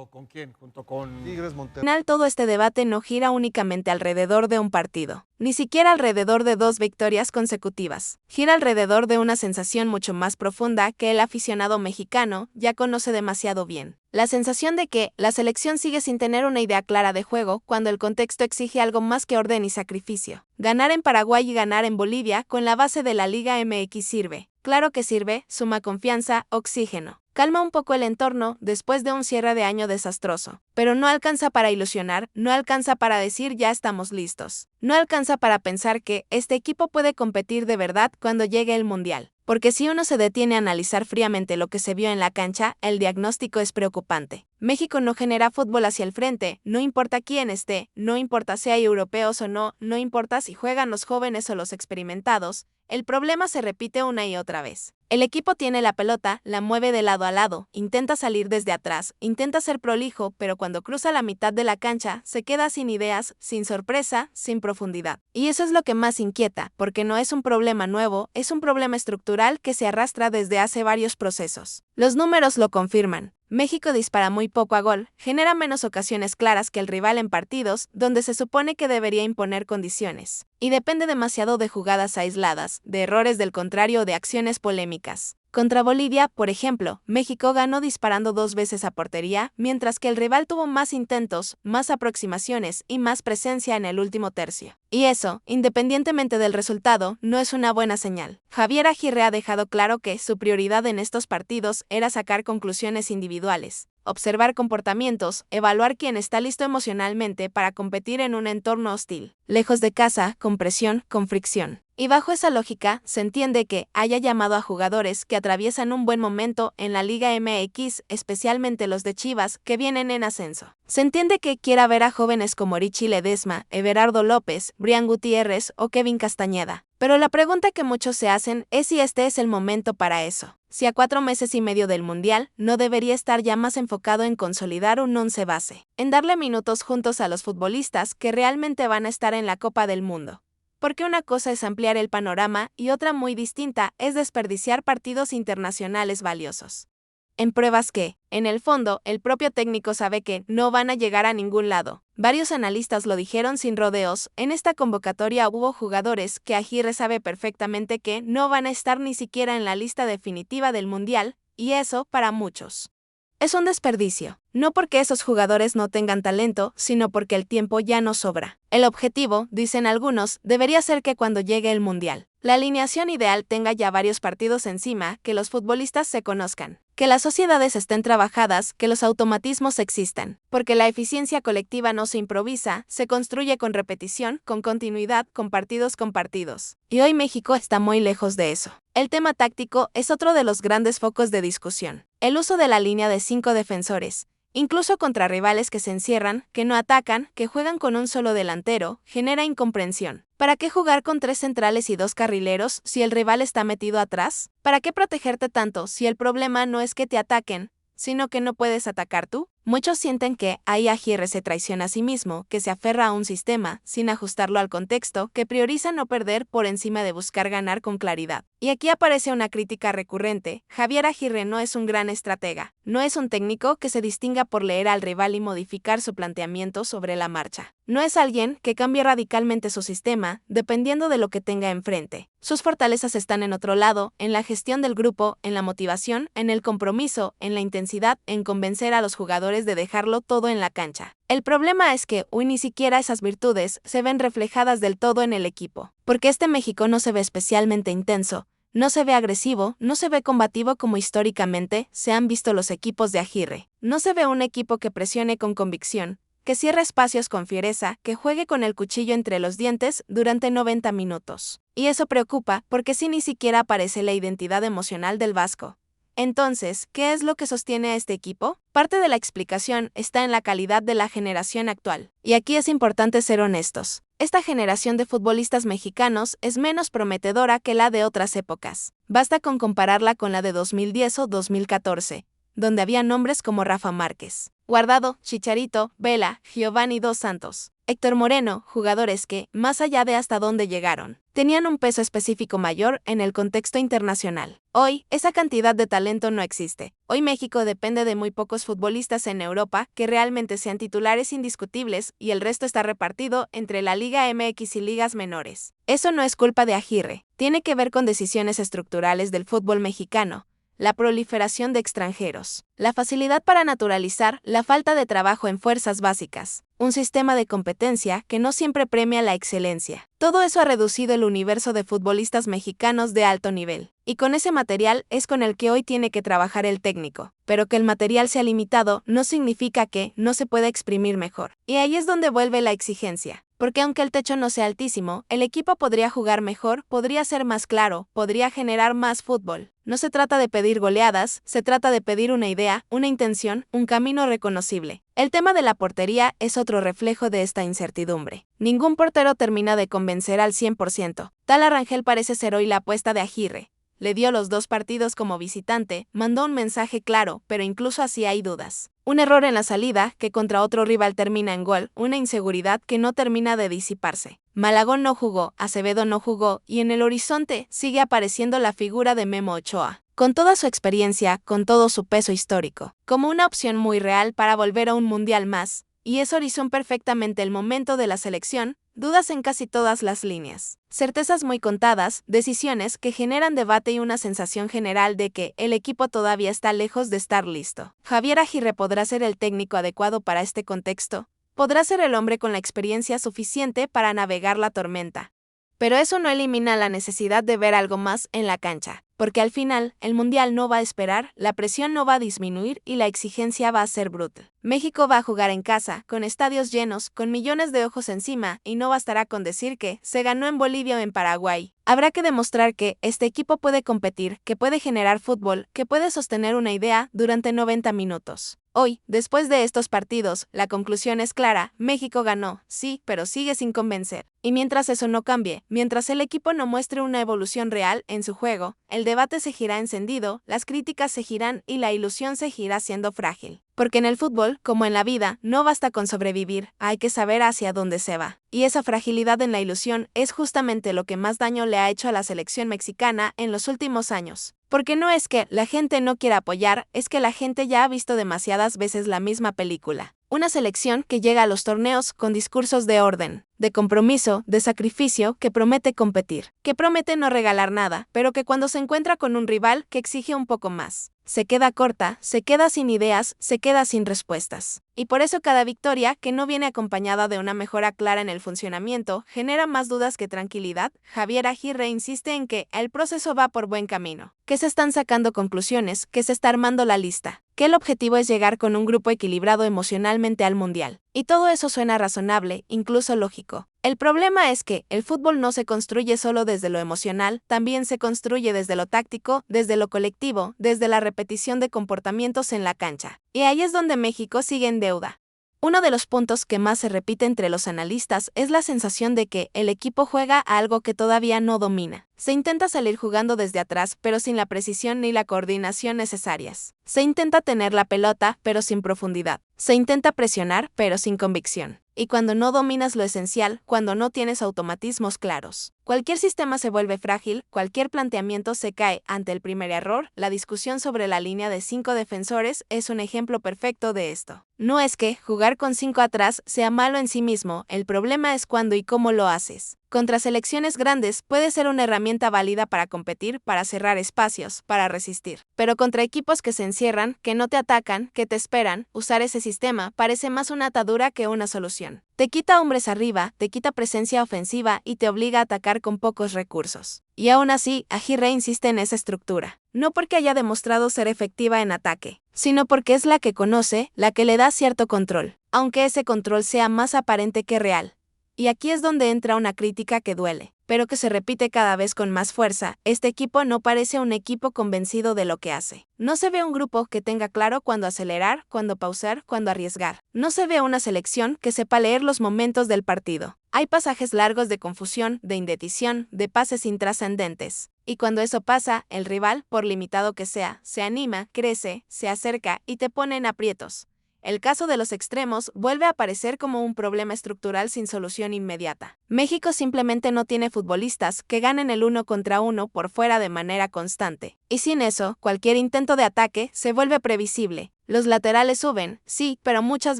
¿con quién? Junto con... Tigres, Al Monterrey. final todo este debate no gira únicamente alrededor de un partido, ni siquiera alrededor de 2 victorias consecutivas. Gira alrededor de una sensación mucho más profunda que el aficionado mexicano ya conoce demasiado bien. La sensación de que la selección sigue sin tener una idea clara de juego cuando el contexto exige algo más que orden y sacrificio. Ganar en Paraguay y ganar en Bolivia con la base de la Liga MX sirve. Claro que sirve, suma confianza, oxígeno. Calma un poco el entorno después de un cierre de año desastroso, pero no alcanza para ilusionar, no alcanza para decir ya estamos listos. No alcanza para pensar que este equipo puede competir de verdad cuando llegue el Mundial. Porque si uno se detiene a analizar fríamente lo que se vio en la cancha, el diagnóstico es preocupante. México no genera fútbol hacia el frente, no importa quién esté, no importa si hay europeos o no, no importa si juegan los jóvenes o los experimentados, el problema se repite una y otra vez. El equipo tiene la pelota, la mueve de lado a lado, intenta salir desde atrás, intenta ser prolijo, pero cuando cruza la mitad de la cancha, se queda sin ideas, sin sorpresa, sin profundidad. Y eso es lo que más inquieta, porque no es un problema nuevo, es un problema estructural que se arrastra desde hace varios procesos. Los números lo confirman. México dispara muy poco a gol, genera menos ocasiones claras que el rival en partidos donde se supone que debería imponer condiciones, y depende demasiado de jugadas aisladas, de errores del contrario o de acciones polémicas. Contra Bolivia, por ejemplo, México ganó disparando 2 veces a portería, mientras que el rival tuvo más intentos, más aproximaciones y más presencia en el último tercio. Y eso, independientemente del resultado, no es una buena señal. Javier Aguirre ha dejado claro que su prioridad en estos partidos era sacar conclusiones individuales, observar comportamientos, evaluar quién está listo emocionalmente para competir en un entorno hostil, lejos de casa, con presión, con fricción. Y bajo esa lógica, se entiende que haya llamado a jugadores que atraviesan un buen momento en la Liga MX, especialmente los de Chivas, que vienen en ascenso. Se entiende que quiera ver a jóvenes como Richie Ledesma, Everardo López, Brian Gutiérrez o Kevin Castañeda. Pero la pregunta que muchos se hacen es si este es el momento para eso. Si a 4 meses y medio del Mundial, no debería estar ya más enfocado en consolidar un once base, en darle minutos juntos a los futbolistas que realmente van a estar en la Copa del Mundo. Porque una cosa es ampliar el panorama y otra muy distinta es desperdiciar partidos internacionales valiosos. En pruebas que, en el fondo, el propio técnico sabe que no van a llegar a ningún lado. Varios analistas lo dijeron sin rodeos, en esta convocatoria hubo jugadores que Aguirre sabe perfectamente que no van a estar ni siquiera en la lista definitiva del Mundial, y eso, para muchos, es un desperdicio. No porque esos jugadores no tengan talento, sino porque el tiempo ya no sobra. El objetivo, dicen algunos, debería ser que cuando llegue el Mundial, la alineación ideal tenga ya varios partidos encima, que los futbolistas se conozcan, que las sociedades estén trabajadas, que los automatismos existan, porque la eficiencia colectiva no se improvisa, se construye con repetición, con continuidad, con partidos. Y hoy México está muy lejos de eso. El tema táctico es otro de los grandes focos de discusión. El uso de la línea de 5 defensores, incluso contra rivales que se encierran, que no atacan, que juegan con un solo delantero, genera incomprensión. ¿Para qué jugar con 3 centrales y 2 carrileros si el rival está metido atrás? ¿Para qué protegerte tanto si el problema no es que te ataquen, sino que no puedes atacar tú? Muchos sienten que ahí Aguirre se traiciona a sí mismo, que se aferra a un sistema, sin ajustarlo al contexto, que prioriza no perder por encima de buscar ganar con claridad. Y aquí aparece una crítica recurrente: Javier Aguirre no es un gran estratega, no es un técnico que se distinga por leer al rival y modificar su planteamiento sobre la marcha. No es alguien que cambie radicalmente su sistema, dependiendo de lo que tenga enfrente. Sus fortalezas están en otro lado, en la gestión del grupo, en la motivación, en el compromiso, en la intensidad, en convencer a los jugadores de dejarlo todo en la cancha. El problema es que hoy ni siquiera esas virtudes se ven reflejadas del todo en el equipo, porque este México no se ve especialmente intenso, no se ve agresivo, no se ve combativo como históricamente se han visto los equipos de Aguirre. No se ve un equipo que presione con convicción, que cierre espacios con fiereza, que juegue con el cuchillo entre los dientes durante 90 minutos. Y eso preocupa porque sí ni siquiera aparece la identidad emocional del vasco. Entonces, ¿qué es lo que sostiene a este equipo? Parte de la explicación está en la calidad de la generación actual. Y aquí es importante ser honestos. Esta generación de futbolistas mexicanos es menos prometedora que la de otras épocas. Basta con compararla con la de 2010 o 2014, donde había nombres como Rafa Márquez, Guardado, Chicharito, Vela, Giovanni Dos Santos, Héctor Moreno, jugadores que, más allá de hasta dónde llegaron, tenían un peso específico mayor en el contexto internacional. Hoy, esa cantidad de talento no existe. Hoy México depende de muy pocos futbolistas en Europa que realmente sean titulares indiscutibles y el resto está repartido entre la Liga MX y ligas menores. Eso no es culpa de Aguirre, tiene que ver con decisiones estructurales del fútbol mexicano. La proliferación de extranjeros, la facilidad para naturalizar la falta de trabajo en fuerzas básicas, un sistema de competencia que no siempre premia la excelencia. Todo eso ha reducido el universo de futbolistas mexicanos de alto nivel. Y con ese material es con el que hoy tiene que trabajar el técnico. Pero que el material sea limitado no significa que no se pueda exprimir mejor. Y ahí es donde vuelve la exigencia. Porque aunque el techo no sea altísimo, el equipo podría jugar mejor, podría ser más claro, podría generar más fútbol. No se trata de pedir goleadas, se trata de pedir una idea, una intención, un camino reconocible. El tema de la portería es otro reflejo de esta incertidumbre. Ningún portero termina de convencer al 100%. Tala Rangel parece ser hoy la apuesta de Aguirre. Le dio los 2 partidos como visitante, mandó un mensaje claro, pero incluso así hay dudas. Un error en la salida, que contra otro rival termina en gol, una inseguridad que no termina de disiparse. Malagón no jugó, Acevedo no jugó, y en el horizonte sigue apareciendo la figura de Memo Ochoa, con toda su experiencia, con todo su peso histórico, como una opción muy real para volver a un mundial más, y eso horizon perfectamente el momento de la selección. Dudas en casi todas las líneas, certezas muy contadas, decisiones que generan debate y una sensación general de que el equipo todavía está lejos de estar listo. Javier Aguirre podrá ser el técnico adecuado para este contexto, podrá ser el hombre con la experiencia suficiente para navegar la tormenta. Pero eso no elimina la necesidad de ver algo más en la cancha, porque al final, el Mundial no va a esperar, la presión no va a disminuir y la exigencia va a ser brutal. México va a jugar en casa, con estadios llenos, con millones de ojos encima, y no bastará con decir que se ganó en Bolivia o en Paraguay. Habrá que demostrar que este equipo puede competir, que puede generar fútbol, que puede sostener una idea durante 90 minutos. Hoy, después de estos partidos, la conclusión es clara: México ganó, sí, pero sigue sin convencer. Y mientras eso no cambie, mientras el equipo no muestre una evolución real en su juego, el debate seguirá encendido, las críticas seguirán y la ilusión seguirá siendo frágil. Porque en el fútbol, como en la vida, no basta con sobrevivir, hay que saber hacia dónde se va. Y esa fragilidad en la ilusión es justamente lo que más daño le ha hecho a la selección mexicana en los últimos años. Porque no es que la gente no quiera apoyar, es que la gente ya ha visto demasiadas veces la misma película. Una selección que llega a los torneos con discursos de orden, de compromiso, de sacrificio, que promete competir, que promete no regalar nada, pero que cuando se encuentra con un rival que exige un poco más, se queda corta, se queda sin ideas, se queda sin respuestas. Y por eso cada victoria, que no viene acompañada de una mejora clara en el funcionamiento, genera más dudas que tranquilidad. Javier Aguirre insiste en que el proceso va por buen camino, que se están sacando conclusiones, que se está armando la lista, que el objetivo es llegar con un grupo equilibrado emocionalmente al Mundial. Y todo eso suena razonable, incluso lógico. El problema es que el fútbol no se construye solo desde lo emocional, también se construye desde lo táctico, desde lo colectivo, desde la repetición de comportamientos en la cancha. Y ahí es donde México sigue en deuda. Uno de los puntos que más se repite entre los analistas es la sensación de que el equipo juega a algo que todavía no domina. Se intenta salir jugando desde atrás, pero sin la precisión ni la coordinación necesarias. Se intenta tener la pelota, pero sin profundidad. Se intenta presionar, pero sin convicción. Y cuando no dominas lo esencial, cuando no tienes automatismos claros, cualquier sistema se vuelve frágil, cualquier planteamiento se cae ante el primer error. La discusión sobre la línea de 5 defensores es un ejemplo perfecto de esto. No es que jugar con 5 atrás sea malo en sí mismo, el problema es cuándo y cómo lo haces. Contra selecciones grandes puede ser una herramienta válida para competir, para cerrar espacios, para resistir. Pero contra equipos que se encierran, que no te atacan, que te esperan, usar ese sistema parece más una atadura que una solución. Te quita hombres arriba, te quita presencia ofensiva y te obliga a atacar con pocos recursos. Y aún así, Aguirre insiste en esa estructura. No porque haya demostrado ser efectiva en ataque, sino porque es la que conoce, la que le da cierto control, aunque ese control sea más aparente que real. Y aquí es donde entra una crítica que duele, pero que se repite cada vez con más fuerza. Este equipo no parece un equipo convencido de lo que hace. No se ve un grupo que tenga claro cuándo acelerar, cuándo pausar, cuándo arriesgar. No se ve una selección que sepa leer los momentos del partido. Hay pasajes largos de confusión, de indecisión, de pases intrascendentes. Y cuando eso pasa, el rival, por limitado que sea, se anima, crece, se acerca y te pone en aprietos. El caso de los extremos vuelve a aparecer como un problema estructural sin solución inmediata. México simplemente no tiene futbolistas que ganen el 1 contra 1 por fuera de manera constante. Y sin eso, cualquier intento de ataque se vuelve previsible. Los laterales suben, sí, pero muchas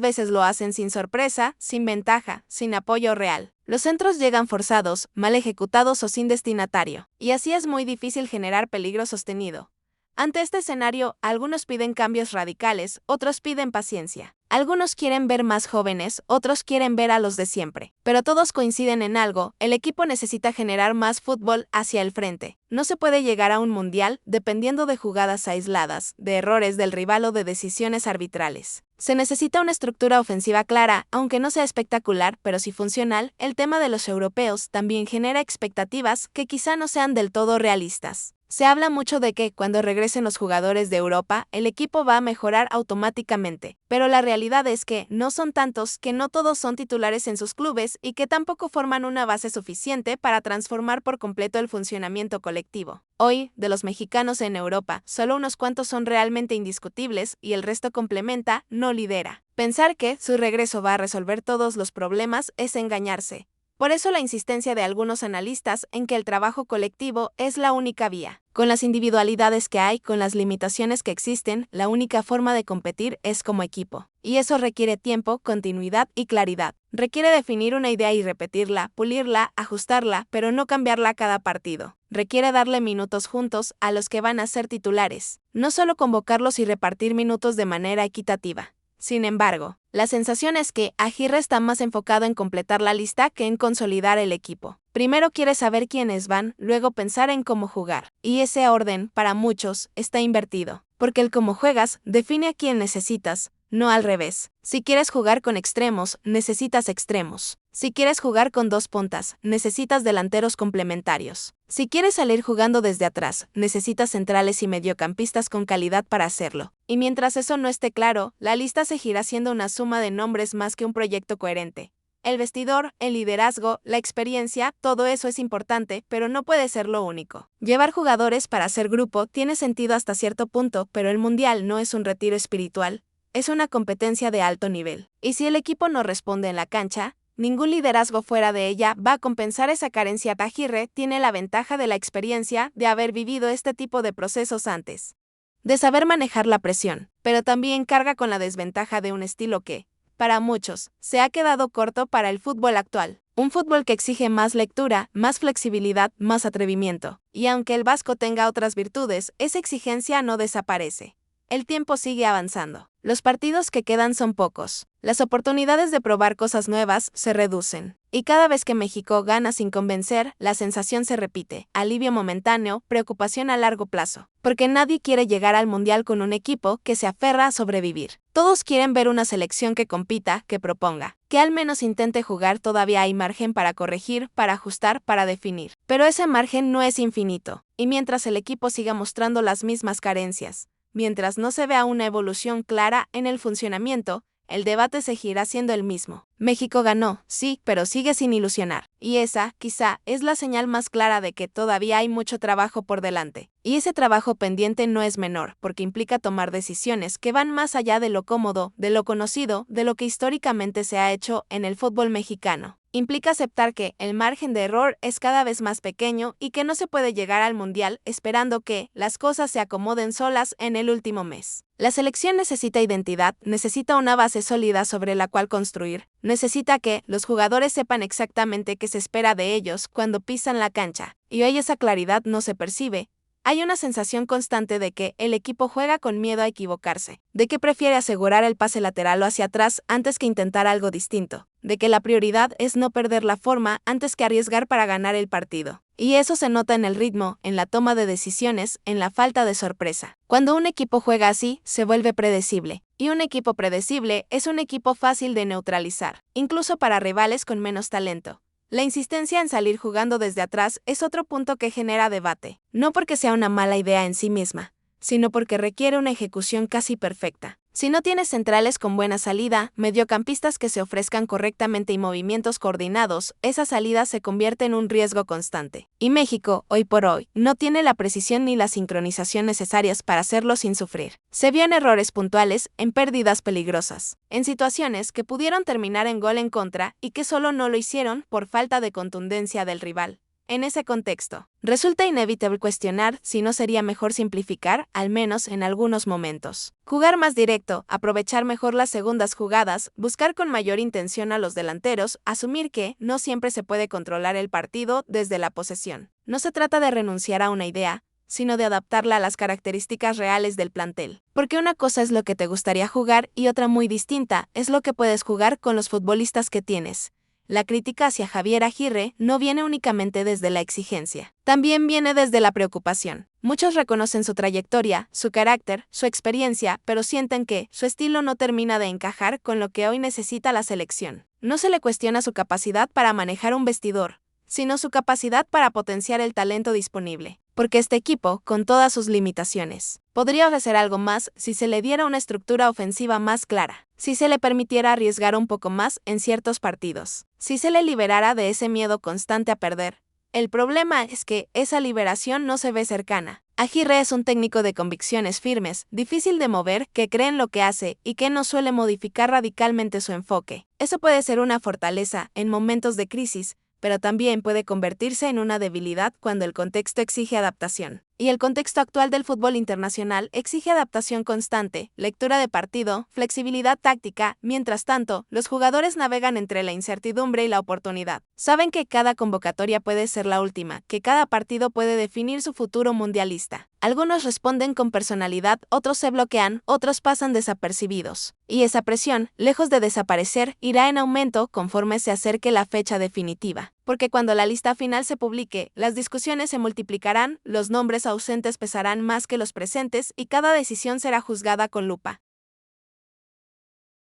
veces lo hacen sin sorpresa, sin ventaja, sin apoyo real. Los centros llegan forzados, mal ejecutados o sin destinatario. Y así es muy difícil generar peligro sostenido. Ante este escenario, algunos piden cambios radicales, otros piden paciencia. Algunos quieren ver más jóvenes, otros quieren ver a los de siempre. Pero todos coinciden en algo, el equipo necesita generar más fútbol hacia el frente. No se puede llegar a un mundial dependiendo de jugadas aisladas, de errores del rival o de decisiones arbitrales. Se necesita una estructura ofensiva clara, aunque no sea espectacular, pero sí funcional. El tema de los europeos también genera expectativas que quizá no sean del todo realistas. Se habla mucho de que, cuando regresen los jugadores de Europa, el equipo va a mejorar automáticamente, pero la realidad es que no son tantos, que no todos son titulares en sus clubes y que tampoco forman una base suficiente para transformar por completo el funcionamiento colectivo. Hoy, de los mexicanos en Europa, solo unos cuantos son realmente indiscutibles y el resto complementa, no lidera. Pensar que su regreso va a resolver todos los problemas es engañarse. Por eso la insistencia de algunos analistas en que el trabajo colectivo es la única vía. Con las individualidades que hay, con las limitaciones que existen, la única forma de competir es como equipo. Y eso requiere tiempo, continuidad y claridad. Requiere definir una idea y repetirla, pulirla, ajustarla, pero no cambiarla cada partido. Requiere darle minutos juntos a los que van a ser titulares, no solo convocarlos y repartir minutos de manera equitativa. Sin embargo, la sensación es que Aguirre está más enfocado en completar la lista que en consolidar el equipo. Primero quiere saber quiénes van, luego pensar en cómo jugar. Y ese orden, para muchos, está invertido. Porque el cómo juegas define a quién necesitas, no al revés. Si quieres jugar con extremos, necesitas extremos. Si quieres jugar con dos puntas, necesitas delanteros complementarios. Si quieres salir jugando desde atrás, necesitas centrales y mediocampistas con calidad para hacerlo. Y mientras eso no esté claro, la lista seguirá siendo una suma de nombres más que un proyecto coherente. El vestidor, el liderazgo, la experiencia, todo eso es importante, pero no puede ser lo único. Llevar jugadores para hacer grupo tiene sentido hasta cierto punto, pero el mundial no es un retiro espiritual, es una competencia de alto nivel. Y si el equipo no responde en la cancha, ningún liderazgo fuera de ella va a compensar esa carencia. Aguirre tiene la ventaja de la experiencia de haber vivido este tipo de procesos antes, de saber manejar la presión, pero también carga con la desventaja de un estilo que, para muchos, se ha quedado corto para el fútbol actual. Un fútbol que exige más lectura, más flexibilidad, más atrevimiento. Y aunque el vasco tenga otras virtudes, esa exigencia no desaparece. El tiempo sigue avanzando. Los partidos que quedan son pocos. Las oportunidades de probar cosas nuevas se reducen. Y cada vez que México gana sin convencer, la sensación se repite. Alivio momentáneo, preocupación a largo plazo. Porque nadie quiere llegar al mundial con un equipo que se aferra a sobrevivir. Todos quieren ver una selección que compita, que proponga, que al menos intente jugar. Todavía hay margen para corregir, para ajustar, para definir. Pero ese margen no es infinito. Y mientras el equipo siga mostrando las mismas carencias, mientras no se vea una evolución clara en el funcionamiento, el debate seguirá siendo el mismo. México ganó, sí, pero sigue sin ilusionar. Y esa, quizá, es la señal más clara de que todavía hay mucho trabajo por delante. Y ese trabajo pendiente no es menor, porque implica tomar decisiones que van más allá de lo cómodo, de lo conocido, de lo que históricamente se ha hecho en el fútbol mexicano. Implica aceptar que el margen de error es cada vez más pequeño y que no se puede llegar al Mundial esperando que las cosas se acomoden solas en el último mes. La selección necesita identidad, necesita una base sólida sobre la cual construir, necesita que los jugadores sepan exactamente qué se espera de ellos cuando pisan la cancha, y hoy esa claridad no se percibe. Hay una sensación constante de que el equipo juega con miedo a equivocarse, de que prefiere asegurar el pase lateral o hacia atrás antes que intentar algo distinto, de que la prioridad es no perder la forma antes que arriesgar para ganar el partido. Y eso se nota en el ritmo, en la toma de decisiones, en la falta de sorpresa. Cuando un equipo juega así, se vuelve predecible. Y un equipo predecible es un equipo fácil de neutralizar, incluso para rivales con menos talento. La insistencia en salir jugando desde atrás es otro punto que genera debate, no porque sea una mala idea en sí misma, sino porque requiere una ejecución casi perfecta. Si no tienes centrales con buena salida, mediocampistas que se ofrezcan correctamente y movimientos coordinados, esa salida se convierte en un riesgo constante. Y México, hoy por hoy, no tiene la precisión ni la sincronización necesarias para hacerlo sin sufrir. Se vio en errores puntuales, en pérdidas peligrosas, en situaciones que pudieron terminar en gol en contra y que solo no lo hicieron por falta de contundencia del rival. En ese contexto, resulta inevitable cuestionar si no sería mejor simplificar, al menos en algunos momentos. Jugar más directo, aprovechar mejor las segundas jugadas, buscar con mayor intención a los delanteros, asumir que no siempre se puede controlar el partido desde la posesión. No se trata de renunciar a una idea, sino de adaptarla a las características reales del plantel. Porque una cosa es lo que te gustaría jugar y otra muy distinta es lo que puedes jugar con los futbolistas que tienes. La crítica hacia Javier Aguirre no viene únicamente desde la exigencia, también viene desde la preocupación. Muchos reconocen su trayectoria, su carácter, su experiencia, pero sienten que su estilo no termina de encajar con lo que hoy necesita la selección. No se le cuestiona su capacidad para manejar un vestidor, sino su capacidad para potenciar el talento disponible. Porque este equipo, con todas sus limitaciones, podría ofrecer algo más si se le diera una estructura ofensiva más clara, si se le permitiera arriesgar un poco más en ciertos partidos, si se le liberara de ese miedo constante a perder. El problema es que esa liberación no se ve cercana. Aguirre es un técnico de convicciones firmes, difícil de mover, que cree en lo que hace y que no suele modificar radicalmente su enfoque. Eso puede ser una fortaleza en momentos de crisis, pero también puede convertirse en una debilidad cuando el contexto exige adaptación. Y el contexto actual del fútbol internacional exige adaptación constante, lectura de partido, flexibilidad táctica. Mientras tanto, los jugadores navegan entre la incertidumbre y la oportunidad. Saben que cada convocatoria puede ser la última, que cada partido puede definir su futuro mundialista. Algunos responden con personalidad, otros se bloquean, otros pasan desapercibidos. Y esa presión, lejos de desaparecer, irá en aumento conforme se acerque la fecha definitiva. Porque cuando la lista final se publique, las discusiones se multiplicarán, los nombres ausentes pesarán más que los presentes y cada decisión será juzgada con lupa.